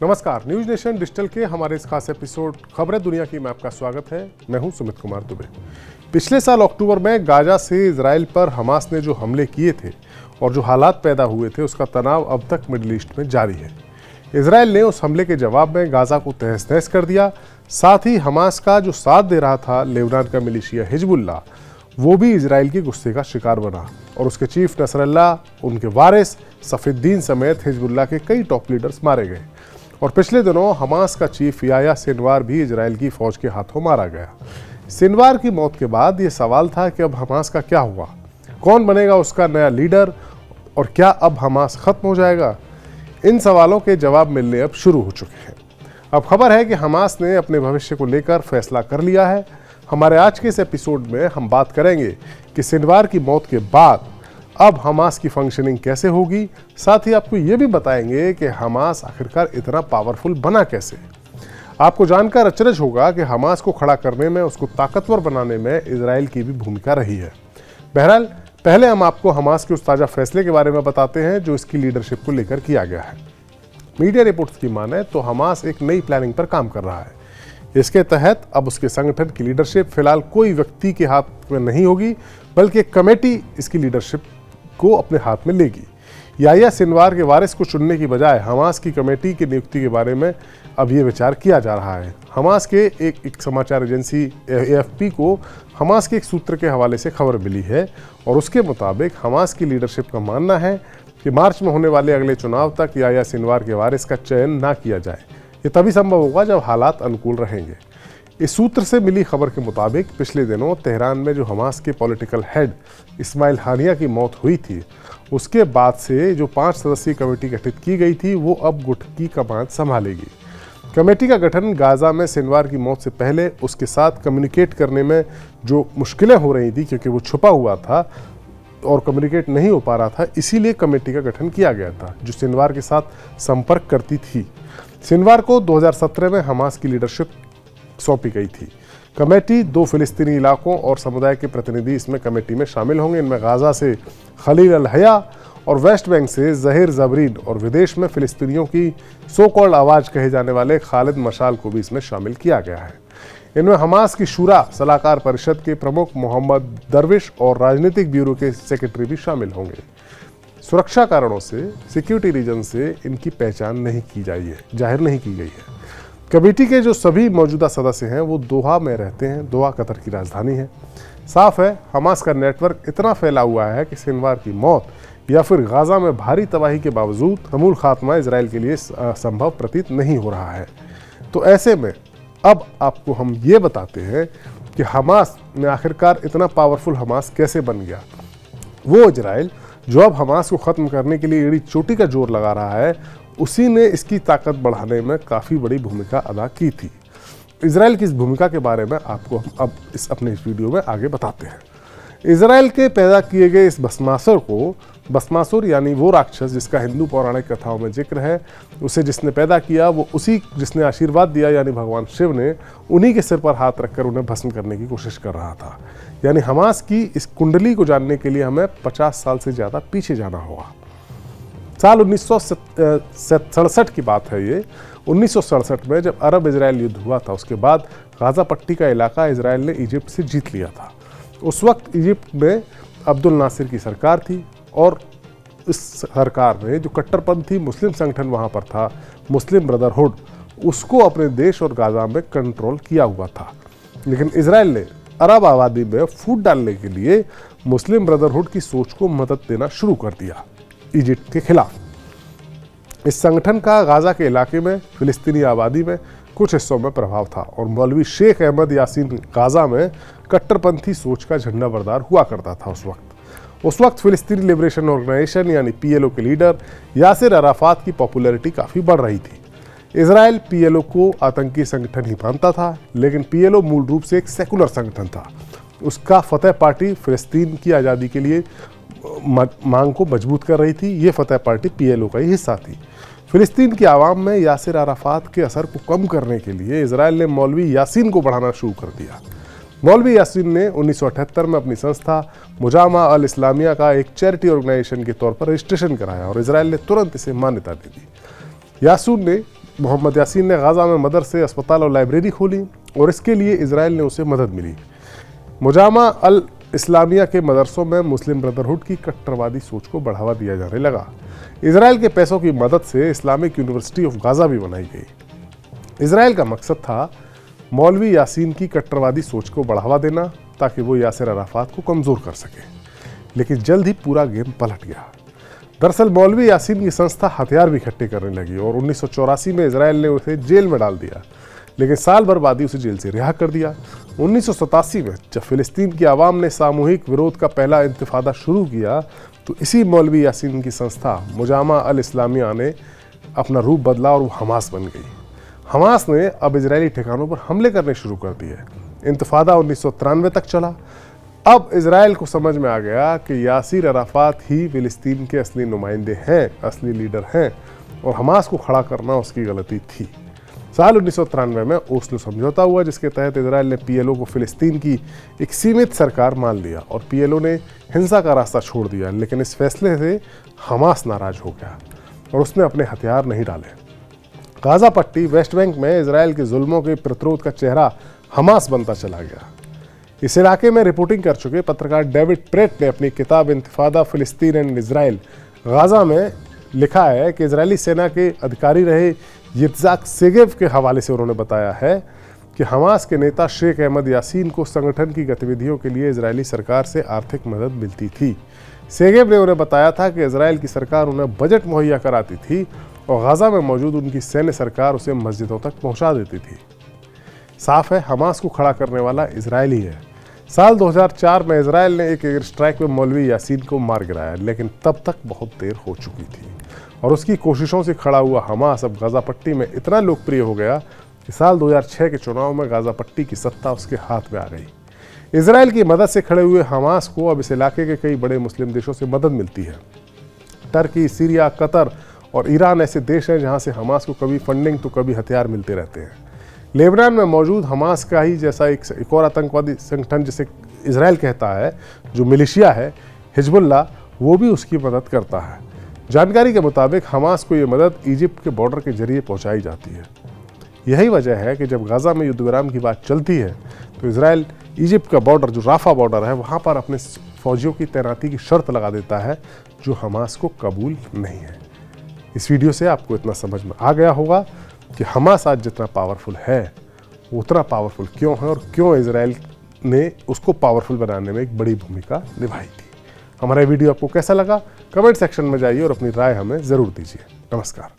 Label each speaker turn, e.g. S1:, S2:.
S1: नमस्कार, news nation digital के हमारे इस खास एपिसोड खबरें दुनिया की में आपका स्वागत है। मैं हूं सुमित कुमार दुबे। पिछले साल अक्टूबर में गाजा से इजराइल पर हमास ने जो हमले किए थे और जो हालात पैदा हुए थे, उसका तनाव अब तक मिडिल ईस्ट में जारी है। इजराइल ने उस हमले के जवाब में गाजा को तहस नहस कर दिया। साथ ही हमास का जो साथ दे रहा था लेबनान का मिलिशिया हिजबुल्लाह, वो भी इजराइल के गुस्से का शिकार बना और उसके चीफ नसरल्लाह, उनके वारिस सफीद्दीन समेत हिजबुल्लाह के कई टॉप लीडर्स मारे गए। और पिछले दिनों हमास का चीफ याह्या सिनवार भी इजराइल की फौज के हाथों मारा गया। सिनवार की मौत के बाद ये सवाल था कि अब हमास का क्या हुआ, कौन बनेगा उसका नया लीडर और क्या अब हमास खत्म हो जाएगा। इन सवालों के जवाब मिलने अब शुरू हो चुके हैं। अब खबर है कि हमास ने अपने भविष्य को लेकर फैसला कर लिया है। हमारे आज के इस एपिसोड में हम बात करेंगे कि सिनवार की मौत के बाद अब हमास की फंक्शनिंग कैसे होगी। साथ ही आपको ये भी बताएंगे कि हमास आखिरकार इतना पावरफुल बना कैसे। आपको जानकर अचरज होगा कि हमास को खड़ा करने में, उसको ताकतवर बनाने में इजराइल की भी भूमिका रही है। बहरहाल, पहले हम आपको हमास के उस ताज़ा फैसले के बारे में बताते हैं जो इसकी लीडरशिप को लेकर किया गया है। मीडिया रिपोर्ट्स की माने तो हमास एक नई प्लानिंग पर काम कर रहा है। इसके तहत अब उसके संगठन की लीडरशिप फिलहाल कोई व्यक्ति के हाथ में नहीं होगी, बल्कि एक कमेटी इसकी लीडरशिप को अपने हाथ में लेगी। याह्या सिनवार के वारिस को चुनने की बजाय हमास की कमेटी की नियुक्ति के बारे में अब ये विचार किया जा रहा है। हमास के एक समाचार एजेंसी AFP को हमास के एक सूत्र के हवाले से खबर मिली है और उसके मुताबिक हमास की लीडरशिप का मानना है कि मार्च में होने वाले अगले चुनाव तक याह्या सिनवार के वारिस का चयन ना किया जाए। ये तभी संभव होगा जब हालात अनुकूल रहेंगे। इस सूत्र से मिली खबर के मुताबिक पिछले दिनों तेहरान में जो हमास के पॉलिटिकल हेड इस्माइल हानिया की मौत हुई थी, उसके बाद से जो 5 सदस्यीय कमेटी गठित की गई थी, वो अब गुट की कमान संभालेगी। कमेटी का गठन गाजा में सिनवार की मौत से पहले उसके साथ कम्युनिकेट करने में जो मुश्किलें हो रही थी, क्योंकि वो छुपा हुआ था और कम्युनिकेट नहीं हो पा रहा था, इसीलिए कमेटी का गठन किया गया था जो सिनवार के साथ संपर्क करती थी। सिनवार को 2017 में हमास की लीडरशिप सौंपी गई थी। कमेटी 2 फिलिस्तीनी इलाकों और समुदाय के प्रतिनिधि इसमें कमेटी में शामिल होंगे। इनमें गाजा से खलील अल हया और वेस्ट बैंक से ज़हीर ज़बरीन और विदेश में फिलिस्तीनियों की सो कॉल्ड आवाज़ कहे जाने वाले खालिद मशाल को भी इसमें शामिल किया गया है। इनमें हमास की शूरा सलाहकार परिषद के प्रमुख मोहम्मद दरविश और राजनीतिक ब्यूरो के सेक्रेटरी भी शामिल होंगे। सुरक्षा कारणों से, सिक्योरिटी रीजन से इनकी पहचान नहीं की जाहिर नहीं की गई है। कमेटी के जो सभी मौजूदा सदस्य हैं वो दोहा में रहते हैं। दोहा कतर की राजधानी है। साफ है, हमास का नेटवर्क इतना फैला हुआ है कि सिनवार की मौत या फिर गाजा में भारी तबाही के बावजूद समूल खात्मा इजराइल के लिए संभव प्रतीत नहीं हो रहा है। तो ऐसे में अब आपको हम ये बताते हैं कि हमास में आखिरकार इतना पावरफुल हमास कैसे बन गया। वो इजराइल जो अब हमास को ख़त्म करने के लिए एड़ी चोटी का जोर लगा रहा है, उसी ने इसकी ताकत बढ़ाने में काफ़ी बड़ी भूमिका अदा की थी। इजराइल की इस भूमिका के बारे में आपको हम अब अपने इस वीडियो में आगे बताते हैं। इजराइल के पैदा किए गए इस भस्मासुर यानी वो राक्षस जिसका हिंदू पौराणिक कथाओं में जिक्र है, उसे जिसने पैदा किया वो उसी जिसने आशीर्वाद दिया यानी भगवान शिव ने, उन्हीं के सिर पर हाथ रखकर उन्हें भस्म करने की कोशिश कर रहा था। यानी हमास की इस कुंडली को जानने के लिए हमें 50 साल से ज़्यादा पीछे जाना होगा। साल 1967 की बात है ये। 1967 में जब अरब इजराइल युद्ध हुआ था, उसके बाद गाजा पट्टी का इलाका इजराइल ने इजिप्ट से जीत लिया था। उस वक्त इजिप्ट में अब्दुल नासिर की सरकार थी और इस सरकार ने जो कट्टरपंथी मुस्लिम संगठन वहाँ पर था, मुस्लिम ब्रदरहुड, उसको अपने देश और गाजा में कंट्रोल किया हुआ था। लेकिन इजराइल ने अरब आबादी में फूट डालने के लिए मुस्लिम ब्रदरहुड की सोच को मदद देना शुरू कर दिया इजिप्ट के खिलाफ। इस संगठन का गाजा के इलाके में फिलिस्तीनी आबादी में कुछ हिस्सों में प्रभाव था और मौलवी शेख अहमद यासीन गाजा में कट्टरपंथी सोच का झंडा बरदार हुआ करता था। उस वक्त फिलिस्तीनी लिबरेशन ऑर्गेनाइजेशन यानी PLO के लीडर यासिर अराफात की पॉपुलैरिटी काफ़ी बढ़ रही थी। इजराइल PLO को आतंकी संगठन ही मानता था, लेकिन PLO मूल रूप से एक सेकुलर संगठन था। उसका फतेह पार्टी फिलिस्तीन की आज़ादी के लिए मांग को मजबूत कर रही थी। ये फतेह पार्टी PLO का ही हिस्सा थी। फिलिस्तीन की आवाम में यासिर अराफात के असर को कम करने के लिए इजराइल ने मौलवी यासीन को बढ़ाना शुरू कर दिया। मौलवी यासीन ने 1978 में अपनी संस्था मुजामा अल इस्लामिया का एक चैरिटी ऑर्गेनाइजेशन के तौर पर रजिस्ट्रेशन कराया और इजराइल ने तुरंत इसे मान्यता दे दी। यासून ने मोहम्मद यासीन ने गाज़ा में मदरसे, अस्पताल और लाइब्रेरी खोली और इसके लिए इजराइल ने उसे मदद मिली। मुजामा अल इस्लामिया के मदरसों में मुस्लिम ब्रदरहुड की कट्टरवादी सोच को बढ़ावा दिया जाने लगा। इजराइल के पैसों की मदद से इस्लामिक यूनिवर्सिटी ऑफ गाज़ा भी बनाई गई। इजराइल का मकसद था मौलवी यासीन की कट्टरवादी सोच को बढ़ावा देना ताकि वो यासिर अराफात को कमज़ोर कर सके, लेकिन जल्द ही पूरा गेम पलट गया। दरअसल मौलवी यासीन की संस्था हथियार भी इकट्ठे करने लगी और 1984 में इजराइल ने उसे जेल में डाल दिया, लेकिन साल भर बाद ही उसे जेल से रिहा कर दिया। 1987 में जब फिलिस्तीन की आवाम ने सामूहिक विरोध का पहला इंतिफादा शुरू किया तो इसी मौलवी यासीन की संस्था मुजामा अल इस्लामिया ने अपना रूप बदला और वो हमास बन गई। हमास ने अब इजरायली ठिकानों पर हमले करने शुरू कर दिए। इंतिफादा 1993 तक चला। अब इजराइल को समझ में आ गया कि यासिर अराफात ही फिलिस्तीन के असली नुमाइंदे हैं, असली लीडर हैं और हमास को खड़ा करना उसकी गलती थी। साल 1993 में ओस्लो समझौता हुआ जिसके तहत इजराइल ने पीएलओ को फिलिस्तीन की एक सीमित सरकार मान लिया और पीएलओ ने हिंसा का रास्ता छोड़ दिया, लेकिन इस फैसले से हमास नाराज हो गया और उसने अपने हथियार नहीं डाले। गाज़ा पट्टी वेस्ट बैंक में इजराइल के जुल्मों के प्रतिरोध का चेहरा हमास बनता चला गया। इस इलाके में रिपोर्टिंग कर चुके पत्रकार डेविड प्रेट ने अपनी किताब इंतिफादा फिलिस्तीन एंड इजराइल गाज़ा में लिखा है कि इजरायली सेना के अधिकारी रहे यित्ज़हाक सेगेव के हवाले से उन्होंने बताया है कि हमास के नेता शेख अहमद यासीन को संगठन की गतिविधियों के लिए इजरायली सरकार से आर्थिक मदद मिलती थी। सेगेव ने उन्हें बताया था कि इजराइल की सरकार उन्हें बजट मुहैया कराती थी और गाज़ा में मौजूद उनकी सैन्य सरकार उसे मस्जिदों तक पहुंचा देती थी। साफ है हमास को खड़ा करने वाला इजराइल ही है। साल 2004 में इजराइल ने एक एयर स्ट्राइक में मौलवी यासीन को मार गिराया, लेकिन तब तक बहुत देर हो चुकी थी और उसकी कोशिशों से खड़ा हुआ हमास अब गाज़ा पट्टी में इतना लोकप्रिय हो गया कि साल 2006 के चुनाव में गाज़ा पट्टी की सत्ता उसके हाथ में आ गई। इजराइल की मदद से खड़े हुए हमास को अब इस इलाके के कई बड़े मुस्लिम देशों से मदद मिलती है। टर्की, सीरिया, कतर और ईरान ऐसे देश हैं जहां से हमास को कभी फंडिंग तो कभी हथियार मिलते रहते हैं। लेबनान में मौजूद हमास का ही जैसा एक और आतंकवादी संगठन जिसे इजराइल कहता है, जो मिलिशिया है हिजबुल्लाह, वो भी उसकी मदद करता है। जानकारी के मुताबिक हमास को ये मदद इजिप्ट के बॉर्डर के जरिए पहुंचाई जाती है। यही वजह है कि जब गाज़ा में युद्ध विराम की बात चलती है तो इजराइल इजिप्ट का बॉर्डर, जो राफा बॉर्डर है, वहाँ पर अपने फौजियों की तैनाती की शर्त लगा देता है, जो हमास को कबूल नहीं है। इस वीडियो से आपको इतना समझ में आ गया होगा कि हमास आज जितना पावरफुल है वो उतना पावरफुल क्यों है और क्यों इजराइल ने उसको पावरफुल बनाने में एक बड़ी भूमिका निभाई थी। हमारा वीडियो आपको कैसा लगा कमेंट सेक्शन में जाइए और अपनी राय हमें ज़रूर दीजिए। नमस्कार।